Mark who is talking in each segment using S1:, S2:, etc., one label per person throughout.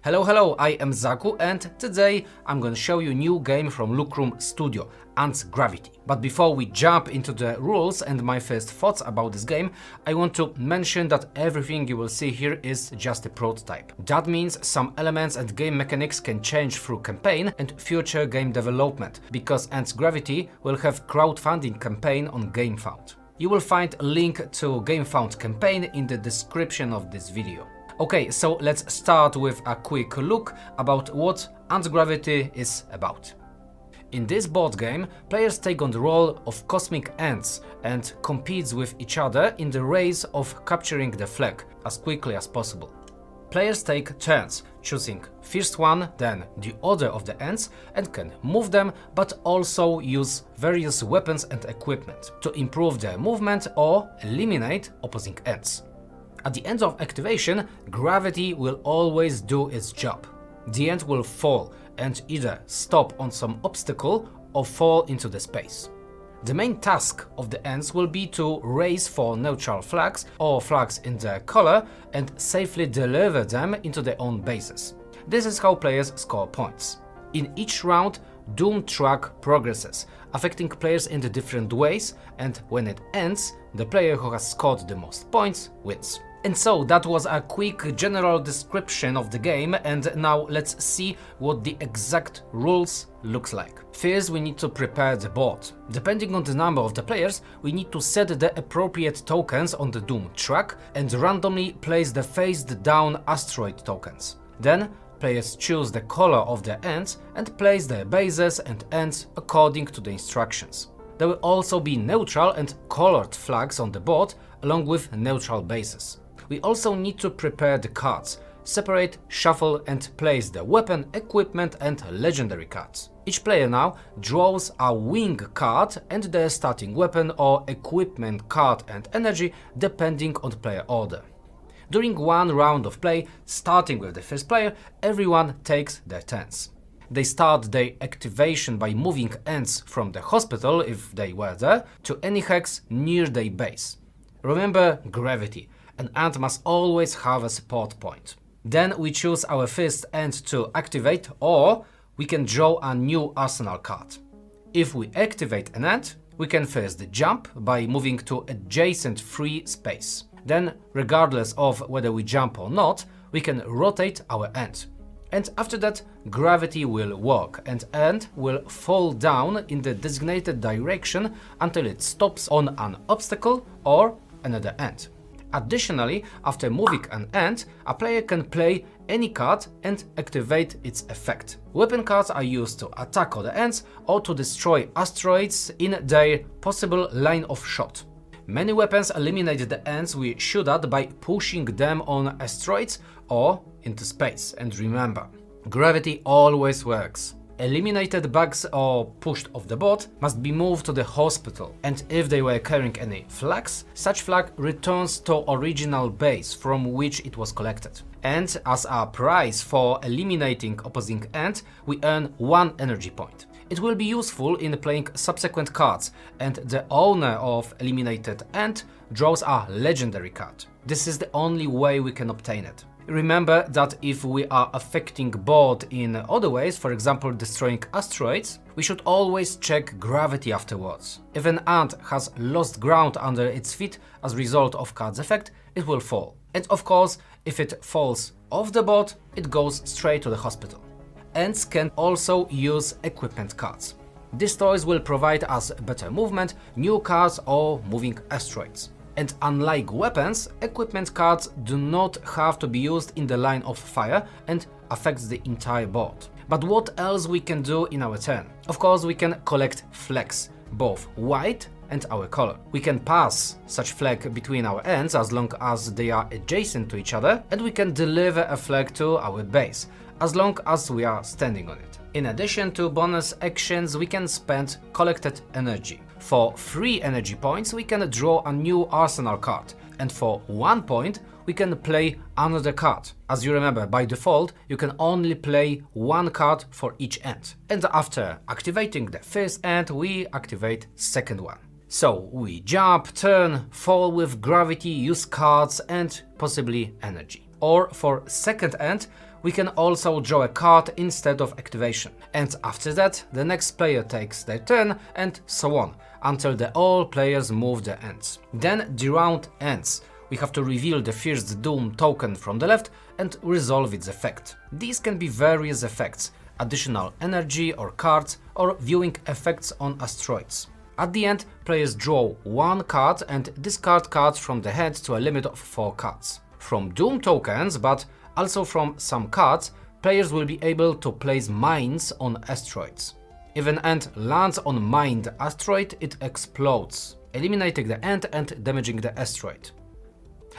S1: Hello, I am Zaku and today I'm gonna show you a new game from Look Room Studio, ANTgravity. But before we jump into the rules and my first thoughts about this game, I want to mention that everything you will see here is just a prototype. That means some elements and game mechanics can change through campaign and future game development, because ANTgravity will have crowdfunding campaign on Gamefound. You will find a link to Gamefound campaign in the description of this video. Okay, so let's start with a quick look about what ANTgravity is about. In this board game, players take on the role of cosmic ants and compete with each other in the race of capturing the flag as quickly as possible. Players take turns, choosing first one, then the other of the ants, and can move them, but also use various weapons and equipment to improve their movement or eliminate opposing ants. At the end of activation, gravity will always do its job. The ant will fall and either stop on some obstacle or fall into the space. The main task of the ants will be to race for neutral flags or flags in their color and safely deliver them into their own bases. This is how players score points. In each round, Doom track progresses, affecting players in the different ways, and when it ends, the player who has scored the most points wins. And so that was a quick general description of the game, and now let's see what the exact rules looks like. First, we need to prepare the board. Depending on the number of the players, we need to set the appropriate tokens on the Doom track and randomly place the face-down asteroid tokens. Then, players choose the color of their ants and place their bases and ants according to the instructions. There will also be neutral and colored flags on the board, along with neutral bases. We also need to prepare the cards, separate, shuffle and place the weapon, equipment and legendary cards. Each player now draws a wing card and their starting weapon or equipment card and energy depending on player order. During one round of play, starting with the first player, everyone takes their turns. They start their activation by moving ants from the hospital, if they were there, to any hex near their base. Remember gravity. An ant must always have a support point. Then we choose our first ant to activate, or we can draw a new arsenal card. If we activate an ant, we can first jump by moving to adjacent free space. Then, regardless of whether we jump or not, we can rotate our ant. And after that, gravity will work and ant will fall down in the designated direction until it stops on an obstacle or another ant. Additionally, after moving an ant, a player can play any card and activate its effect. Weapon cards are used to attack other ants or to destroy asteroids in their possible line of shot. Many weapons eliminate the ants we shoot at by pushing them on asteroids or into space. And remember, gravity always works. Eliminated bugs or pushed off the board must be moved to the hospital, and if they were carrying any flags, such flag returns to original base from which it was collected. And as a prize for eliminating opposing ant, we earn 1 energy point. It will be useful in playing subsequent cards, and the owner of eliminated ant draws a legendary card. This is the only way we can obtain it. Remember that if we are affecting board in other ways, for example destroying asteroids, we should always check gravity afterwards. If an ant has lost ground under its feet as a result of card's effect, it will fall. And of course, if it falls off the board, it goes straight to the hospital. Ants can also use equipment cards. These toys will provide us better movement, new cards or moving asteroids. And unlike weapons, equipment cards do not have to be used in the line of fire and affects the entire board. But what else we can do in our turn? Of course, we can collect flags, both white and our color. We can pass such flag between our ends as long as they are adjacent to each other, and we can deliver a flag to our base as long as we are standing on it. In addition to bonus actions, we can spend collected energy. For 3 energy points, we can draw a new arsenal card, and for 1 point, we can play another card. As you remember, by default, you can only play 1 card for each ant. And after activating the first ant, we activate second one. So we jump, turn, fall with gravity, use cards and possibly energy. Or for second ant, we can also draw a card instead of activation. And after that, the next player takes their turn and so on, until all players move the ends. Then the round ends. We have to reveal the first Doom token from the left and resolve its effect. These can be various effects, additional energy or cards, or viewing effects on asteroids. At the end, players draw one card and discard cards from the hand to a limit of 4 cards. From Doom tokens, but also from some cards, players will be able to place mines on asteroids. If an ant lands on mined asteroid, it explodes, eliminating the ant and damaging the asteroid.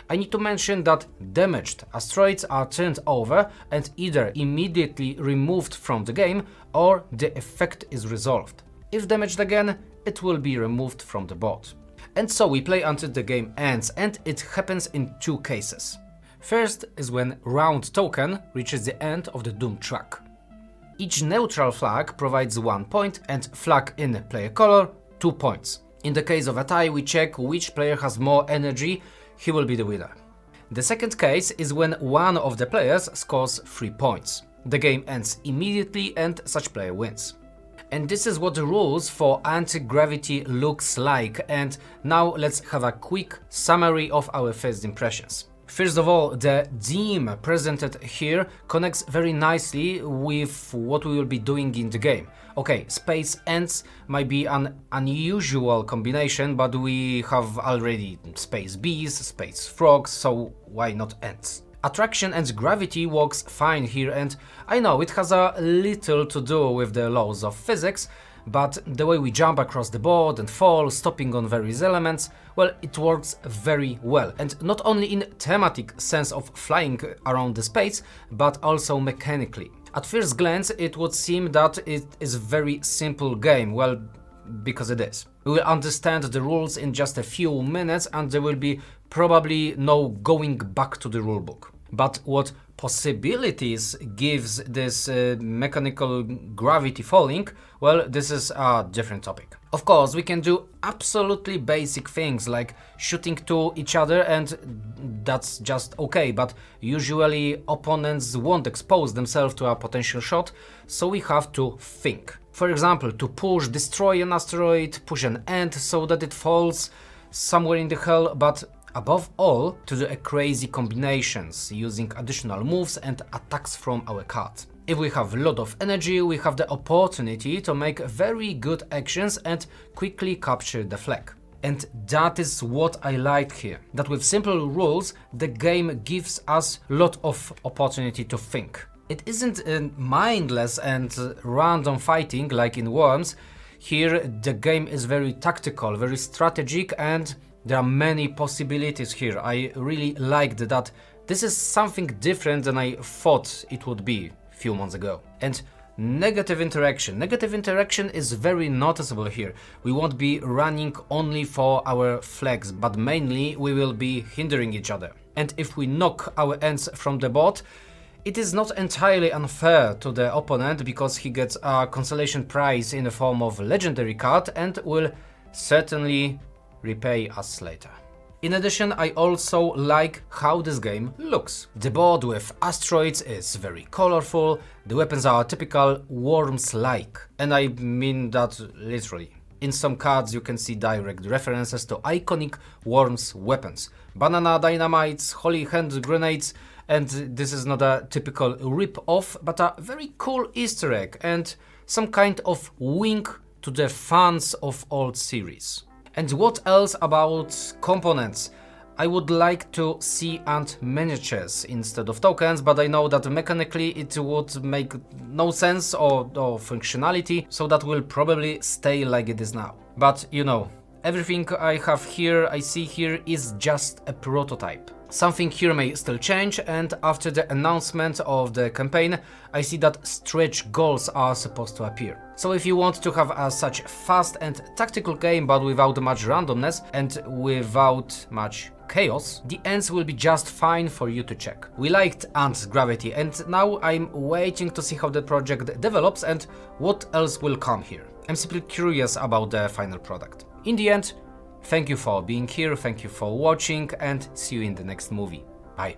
S1: I need to mention that damaged asteroids are turned over and either immediately removed from the game or the effect is resolved. If damaged again, it will be removed from the board. And so we play until the game ends, and it happens in 2 cases. First is when round token reaches the end of the Doom track. Each neutral flag provides 1 point and flag in player color 2 points. In the case of a tie, we check which player has more energy, he will be the winner. The second case is when one of the players scores 3 points. The game ends immediately and such player wins. And this is what the rules for anti-gravity looks like, and now let's have a quick summary of our first impressions. First of all, the theme presented here connects very nicely with what we will be doing in the game. Okay, space ants might be an unusual combination, but we have already space bees, space frogs, so why not ants? Attraction and gravity works fine here, and I know it has a little to do with the laws of physics, but the way we jump across the board and fall, stopping on various elements, well, it works very well. And not only in thematic sense of flying around the space, but also mechanically. At first glance, it would seem that it is a very simple game, well, because it is. We will understand the rules in just a few minutes and there will be probably no going back to the rulebook. But what possibilities gives this mechanical gravity falling, well, this is a different topic. Of course, we can do absolutely basic things like shooting to each other, and that's just okay, but usually opponents won't expose themselves to a potential shot, so we have to think. For example, to destroy an asteroid, push an ant so that it falls somewhere in the hell, but above all, to do crazy combinations, using additional moves and attacks from our card. If we have a lot of energy, we have the opportunity to make very good actions and quickly capture the flag. And that is what I like here, that with simple rules, the game gives us a lot of opportunity to think. It isn't mindless and random fighting like in Worms. Here the game is very tactical, very strategic, and there are many possibilities here. I really liked that. This is something different than I thought it would be a few months ago. And negative interaction. Negative interaction is very noticeable here. We won't be running only for our flags, but mainly we will be hindering each other. And if we knock our ends from the board, it is not entirely unfair to the opponent because he gets a consolation prize in the form of legendary card and will certainly repay us later. In addition, I also like how this game looks. The board with asteroids is very colorful, the weapons are typical Worms-like, and I mean that literally. In some cards you can see direct references to iconic Worms weapons. Banana dynamites, holy hand grenades, and this is not a typical rip-off, but a very cool Easter egg and some kind of wink to the fans of old series. And what else about components? I would like to see ant miniatures instead of tokens, but I know that mechanically it would make no sense or functionality, so that will probably stay like it is now. But you know, everything I see here is just a prototype. Something here may still change, and after the announcement of the campaign, I see that stretch goals are supposed to appear. So if you want to have such fast and tactical game but without much randomness and without much chaos, the ends will be just fine for you to check. We liked ANTgravity, and now I'm waiting to see how the project develops and what else will come here. I'm simply curious about the final product. In the end, thank you for being here, thank you for watching, and see you in the next movie. Bye.